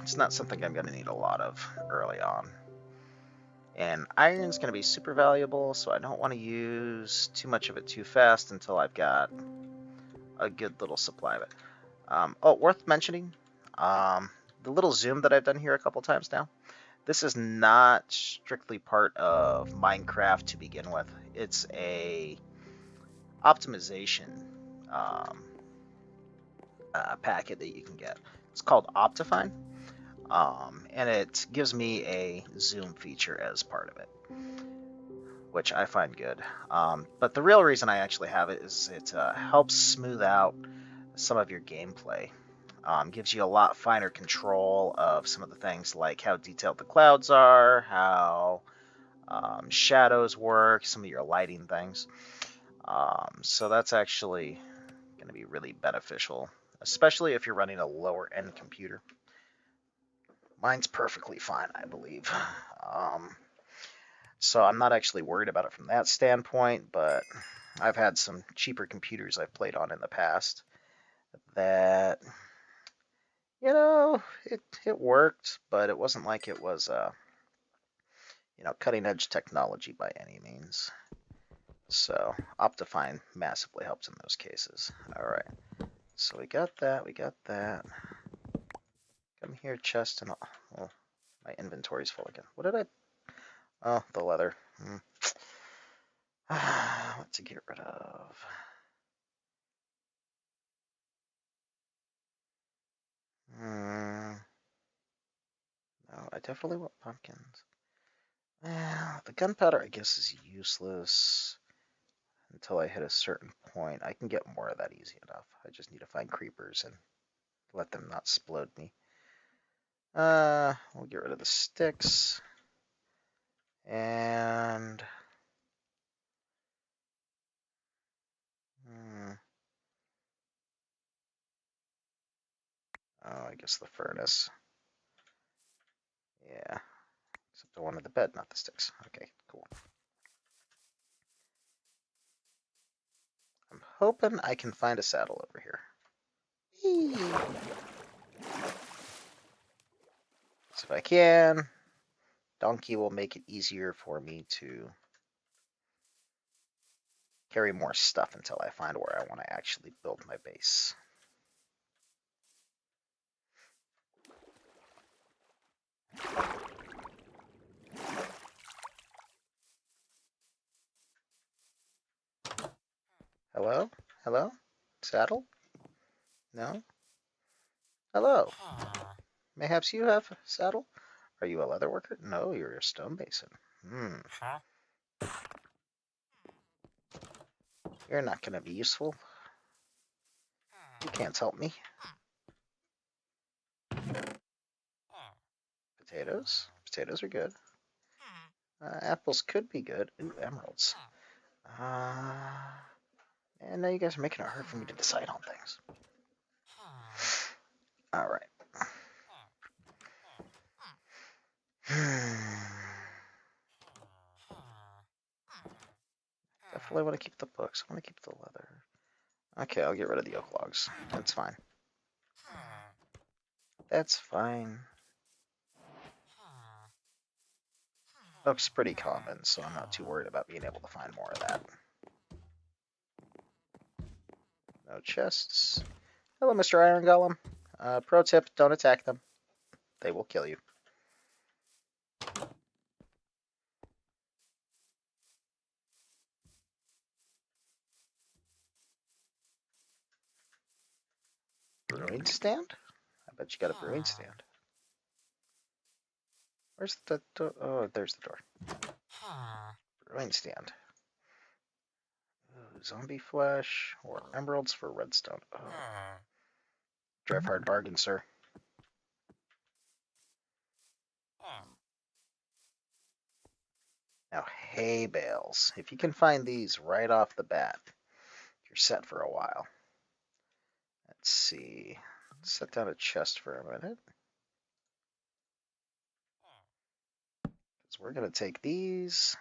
It's not something I'm going to need a lot of early on. And iron's going to be super valuable, so I don't want to use too much of it too fast until I've got a good little supply of it. Oh, worth mentioning, the little zoom that I've done here a couple times now, this is not strictly part of Minecraft to begin with. It's a optimization packet that you can get. It's called Optifine. And it gives me a zoom feature as part of it, which I find good. But the real reason I actually have it is it helps smooth out some of your gameplay. Gives you a lot finer control of some of the things like how detailed the clouds are, how shadows work, some of your lighting things. So that's actually going to be really beneficial, especially if you're running a lower end computer. Mine's perfectly fine, I believe. So I'm not actually worried about it from that standpoint, but I've had some cheaper computers I've played on in the past that, you know, it worked, but it wasn't like it was, cutting edge technology by any means. So Optifine massively helps in those cases. All right, so we got that. Come here, chest, and well, my inventory's full again. What did I? Oh, the leather. What to get rid of? No, I definitely want pumpkins. The gunpowder, I guess, is useless until I hit a certain point. I can get more of that easy enough. I just need to find creepers and let them not explode me. We'll get rid of the sticks. And oh, I guess the furnace. Yeah, except I wanted the bed, not the sticks. Okay, cool. I'm hoping I can find a saddle over here. So if I can, donkey will make it easier for me to carry more stuff until I find where I want to actually build my base. Hello? Hello? Saddle? No? Hello? Mayhaps you have a saddle? Are you a leather worker? No, you're a stone mason. Hmm. You're not going to be useful. You can't help me. Potatoes? Potatoes are good. Apples could be good. Ooh, emeralds. And now you guys are making it hard for me to decide on things. Alright. Definitely want to keep the books. I want to keep the leather. Okay, I'll get rid of the oak logs. That's fine. That's fine. Oak's pretty common, so I'm not too worried about being able to find more of that. No chests. Hello, Mr. Iron Golem. Pro tip, don't attack them. They will kill you. Brewing stand? I bet you got a brewing stand. Where's the door? Oh, there's the door. Brewing stand. Ooh, zombie flesh or emeralds for redstone. Oh. Drive hard bargain, sir. Now, hay bales. If you can find these right off the bat, you're set for a while. Let's see. Set down a chest for a minute. Because we're going to take these.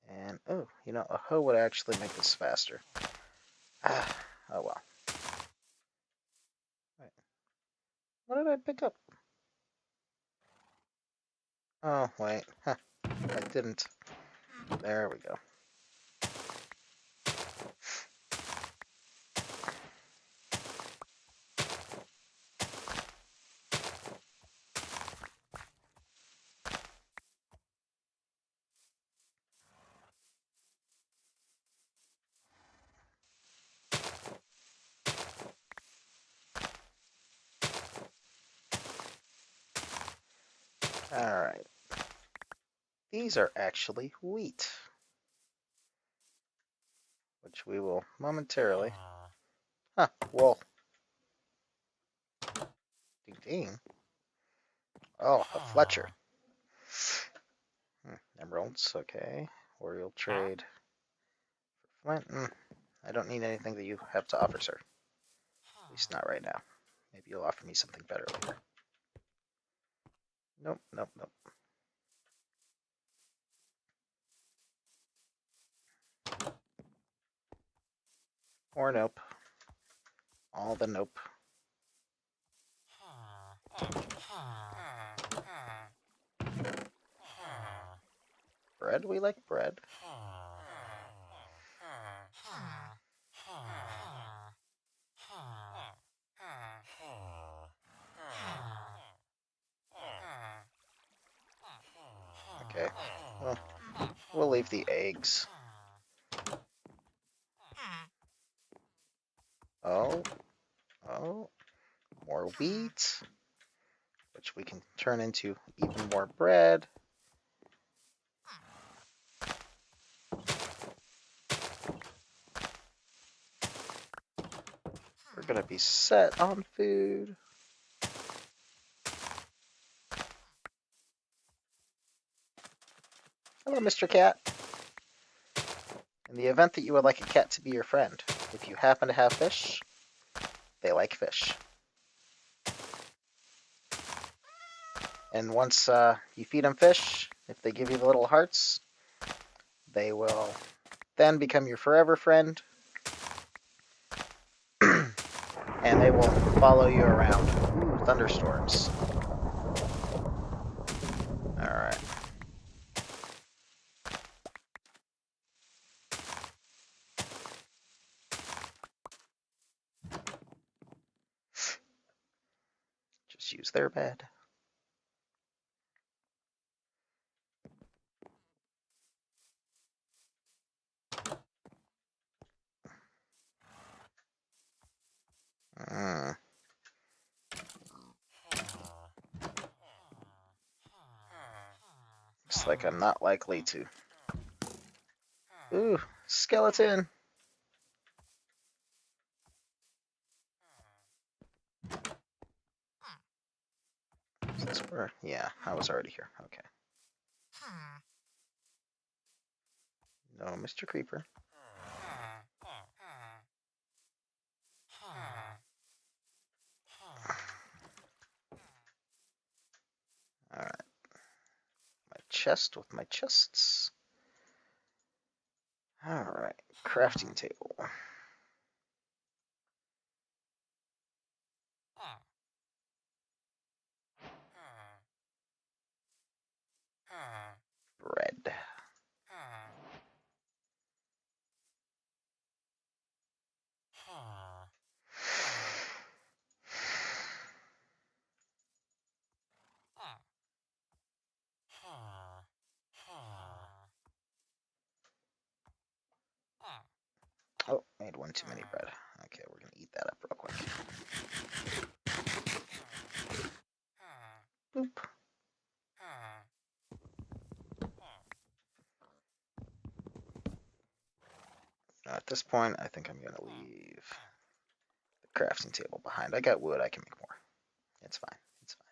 And, oh, you know, a hoe would actually make this faster. Ah, oh well. Wait. What did I pick up? Oh, wait. Huh. I didn't. There we go. Alright. These are actually wheat. Which we will momentarily. Huh, wool. Ding ding. Oh, a Fletcher. Emeralds, okay. Oriole trade. Flint. I don't need anything that you have to offer, sir. At least not right now. Maybe you'll offer me something better later. Nope, nope, nope. Or nope. All the nope. Bread? We like bread. Okay. Well, we'll leave the eggs. Oh. Oh. More wheat. Which we can turn into even more bread. We're gonna be set on food. Hello, Mr. Cat. In the event that you would like a cat to be your friend, if you happen to have fish, they like fish. And once you feed them fish, if they give you the little hearts, they will then become your forever friend. And they will follow you around. Ooh, thunderstorms. Alright. Just use their bed. Looks like I'm not likely to. Ooh, skeleton! Is this where? Yeah, I was already here. Okay. No, Mr. Creeper. Alright. My chest with my chests. Alright, crafting table. Bread. Oh, made one too many bread. Okay, we're gonna eat that up real quick. Boop. Now at this point, I think I'm gonna leave the crafting table behind. I got wood, I can make more. It's fine. It's fine.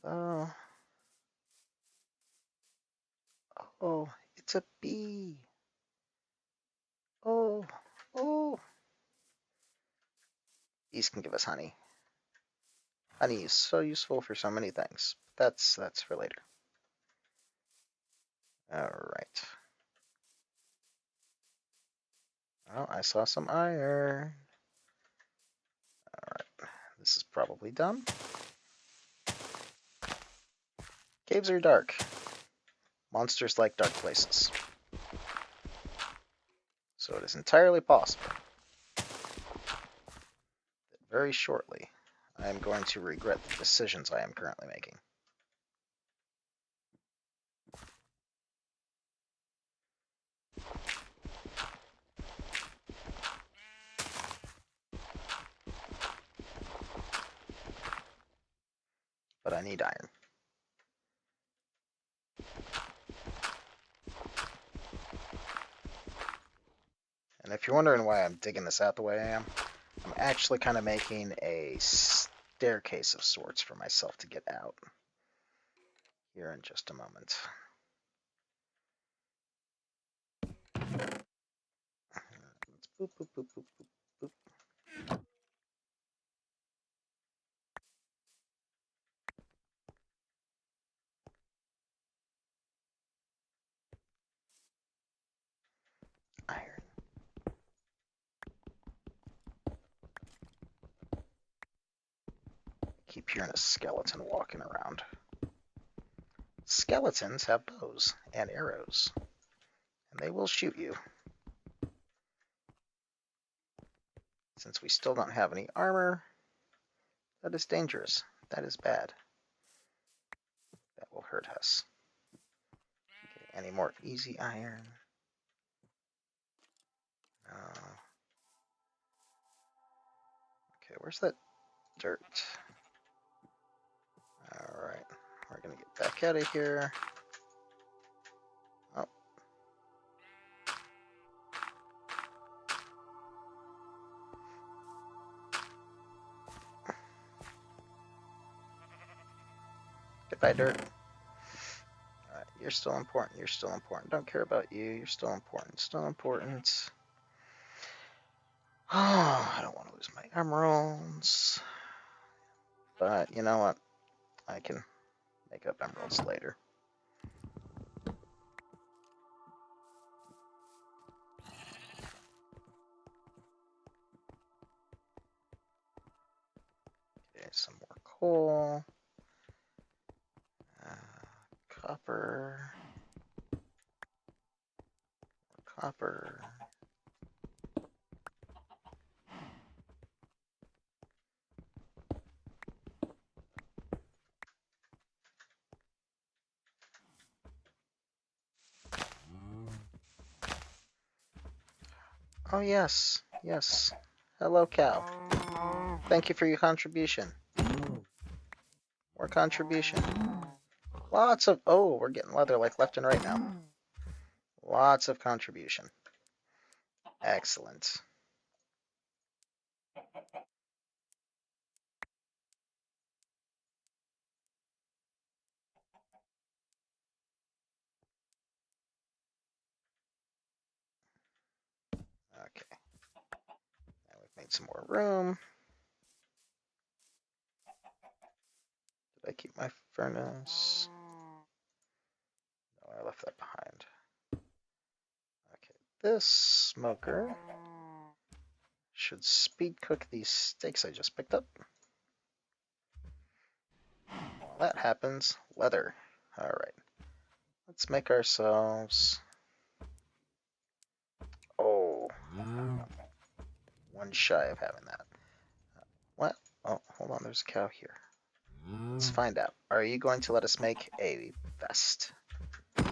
Although, oh, it's a bee. Oh, oh. Bees can give us honey. Honey is so useful for so many things. That's for later. All right. Oh, I saw some iron. All right. This is probably dumb. Caves are dark. Monsters like dark places. So it is entirely possible that very shortly I am going to regret the decisions I am currently making. But I need iron. And if you're wondering why I'm digging this out the way I am, I'm actually kind of making a staircase of sorts for myself to get out. Here in just a moment. Let's boop, boop, boop, boop, boop, boop. Iron. Keep hearing a skeleton walking around. Skeletons have bows and arrows, and they will shoot you. Since we still don't have any armor, that is dangerous. That is bad. That will hurt us. Okay, any more easy iron? No. Okay, where's that dirt? Alright, we're gonna get back out of here. Oh. Goodbye, dirt. Alright, you're still important, you're still important. Don't care about you, you're still important, still important. Oh, I don't want to lose my emeralds. But you know what? I can make up emeralds later. Okay, some more coal. Copper. More copper. Oh yes, yes. Hello, cow. Thank you for your contribution. More contribution. Lots of... Oh, we're getting leather like left and right now. Lots of contribution. Excellent. Okay. Now we've made some more room. Did I keep my furnace? No, I left that behind. Okay, this smoker should speed cook these steaks I just picked up. While that happens, leather. All right, let's make ourselves... Oh, one shy of having that. What? Oh, hold on, there's a cow here. Let's find out. Are you going to let us make a vest? I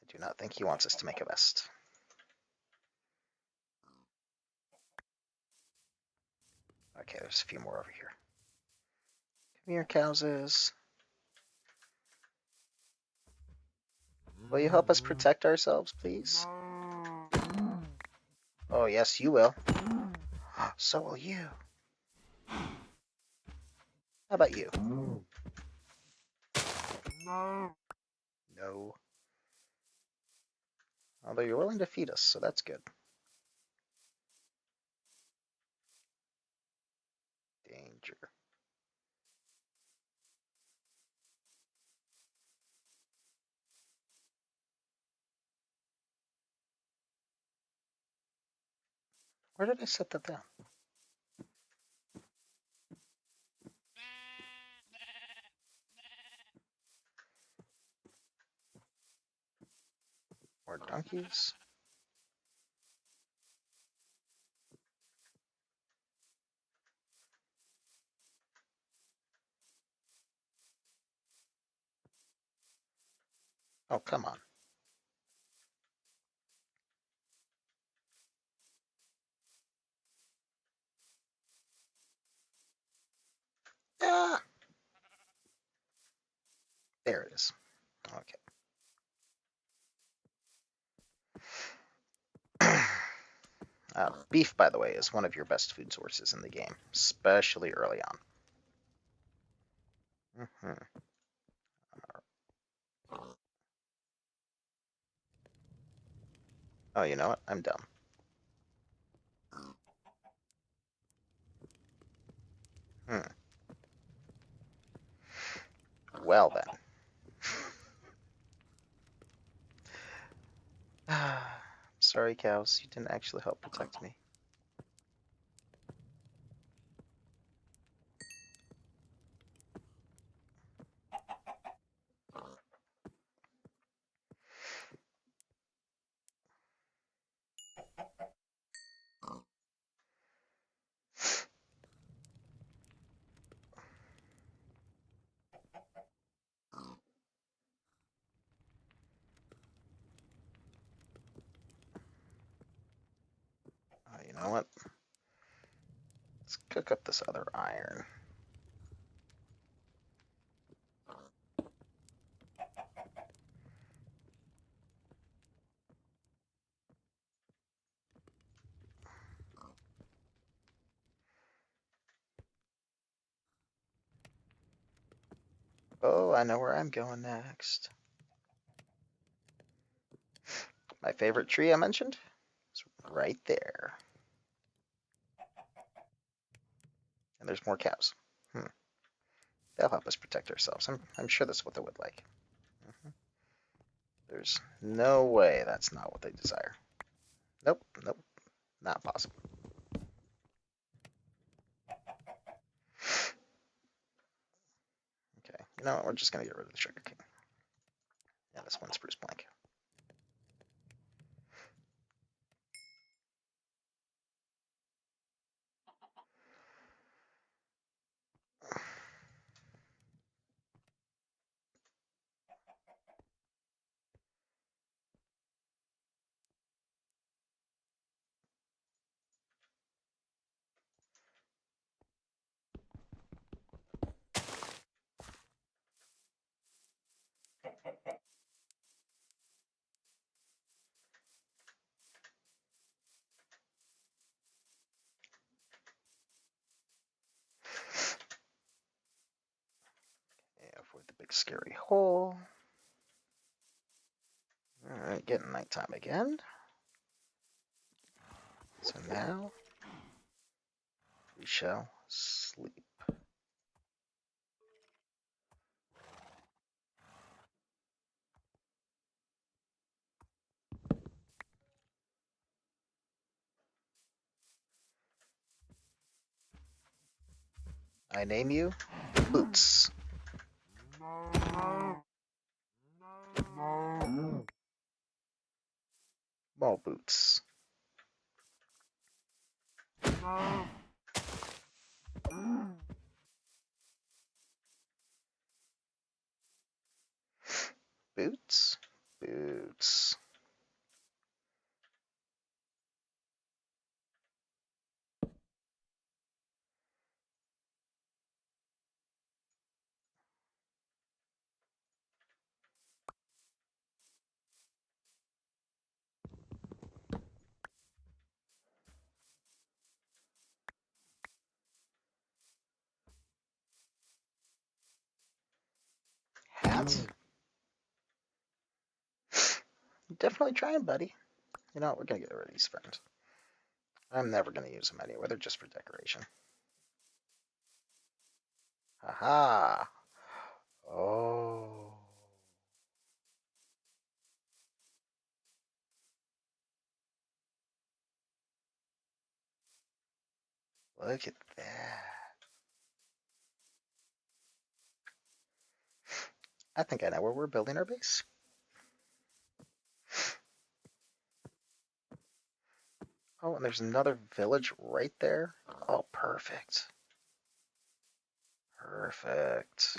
do not think he wants us to make a vest. Okay, there's a few more over here. Come here, cowses. Will you help us protect ourselves, please? Oh, yes, you will. So will you. How about you? No. Although you're willing to feed us, so that's good. Danger. Where did I set that down? More donkeys? Oh, come on. Ah! There it is. Okay. Beef, by the way, is one of your best food sources in the game, especially early on. Oh, you know what? I'm dumb. Well, then. Sorry, cows. You didn't actually help protect me. You know what? Let's cook up this other iron. Oh, I know where I'm going next. My favorite tree I mentioned is right there. And there's more cows. They'll help us protect ourselves. I'm sure that's what they would like. There's no way that's not what they desire. Nope, nope, not possible. Okay, you know what? We're just gonna get rid of the sugar cane. Yeah, this one's spruce plank. Big scary hole. Alright, getting nighttime again. So now we shall sleep. I name you Boots. Ball Boots. Boots. Boots. Hat. Definitely trying, buddy. You know what? We're going to get rid of these ferns. I'm never going to use them anyway. They're just for decoration. Haha. Oh. Look at that. I think I know where we're building our base. Oh, and there's another village right there. Oh, perfect. Perfect.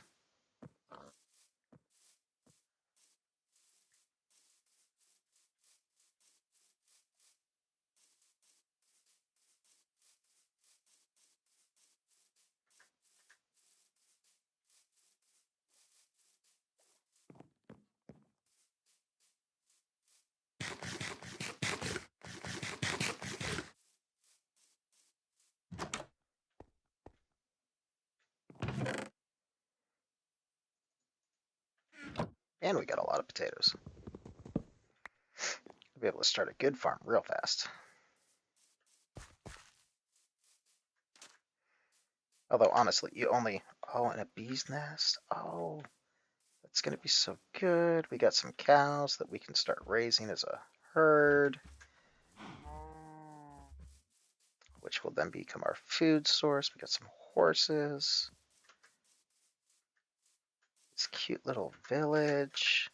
And we got a lot of potatoes. We'll be able to start a good farm real fast. Although, honestly, you only... Oh, and a bee's nest. Oh, that's going to be so good. We got some cows that we can start raising as a herd, which will then become our food source. We got some horses. This cute little village.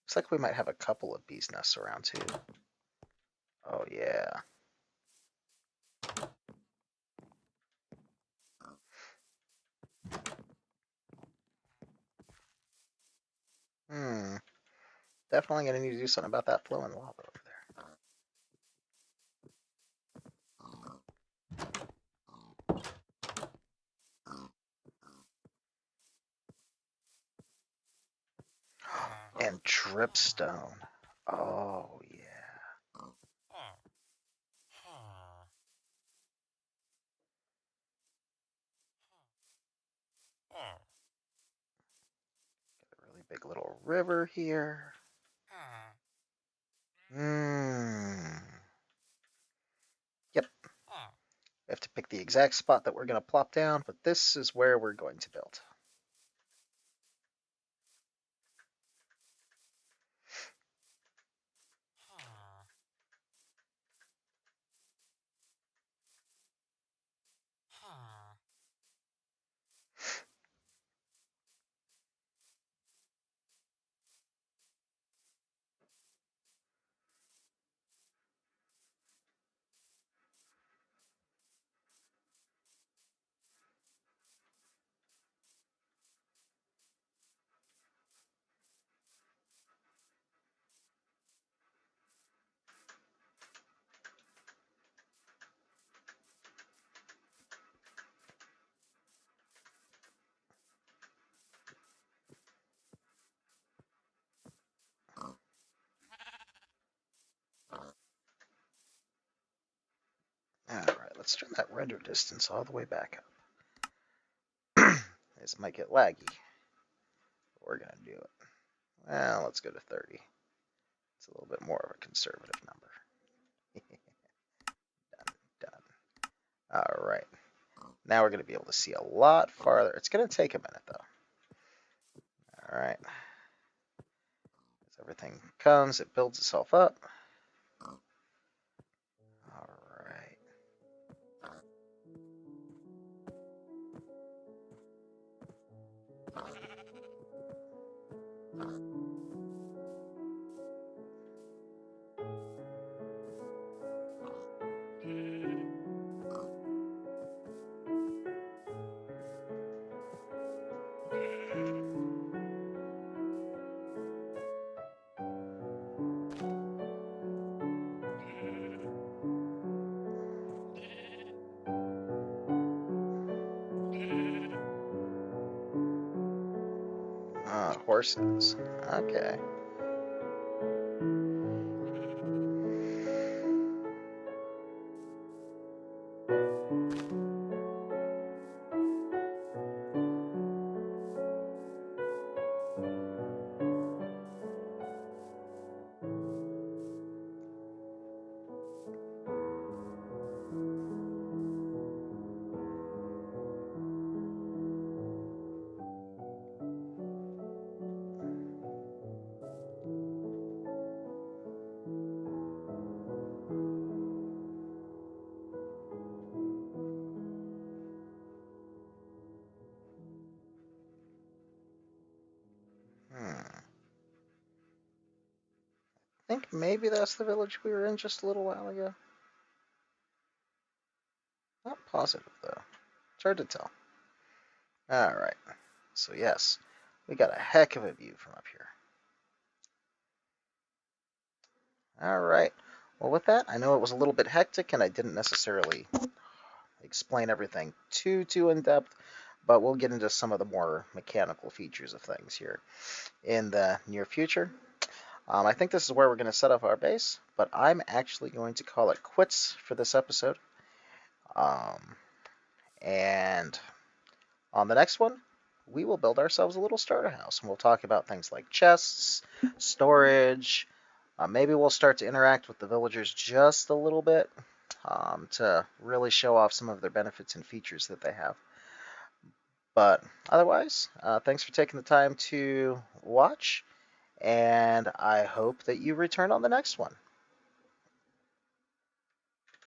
Looks like we might have a couple of bees nests around too. Oh yeah. Definitely gonna need to do something about that flowing lava over there. And dripstone. Oh yeah. Got a really big little river here. Yep. We have to pick the exact spot that we're gonna plop down, but this is where we're going to build. let's turn that render distance all the way back up. This might get laggy. We're going to do it. Well, let's go to 30. It's a little bit more of a conservative number. Done. All right. Now we're going to be able to see a lot farther. It's going to take a minute, though. All right. As everything comes, it builds itself up. All right. Horses. Okay. I think maybe that's the village we were in just a little while ago. Not positive, though. It's hard to tell. All right. So, yes, we got a heck of a view from up here. All right. Well, with that, I know it was a little bit hectic and I didn't necessarily explain everything too in depth, but we'll get into some of the more mechanical features of things here in the near future. I think this is where we're going to set up our base, but I'm actually going to call it quits for this episode. And on the next one, we will build ourselves a little starter house, and we'll talk about things like chests, storage. Maybe we'll start to interact with the villagers just a little bit to really show off some of their benefits and features that they have. But otherwise, thanks for taking the time to watch, and I hope that you return on the next one.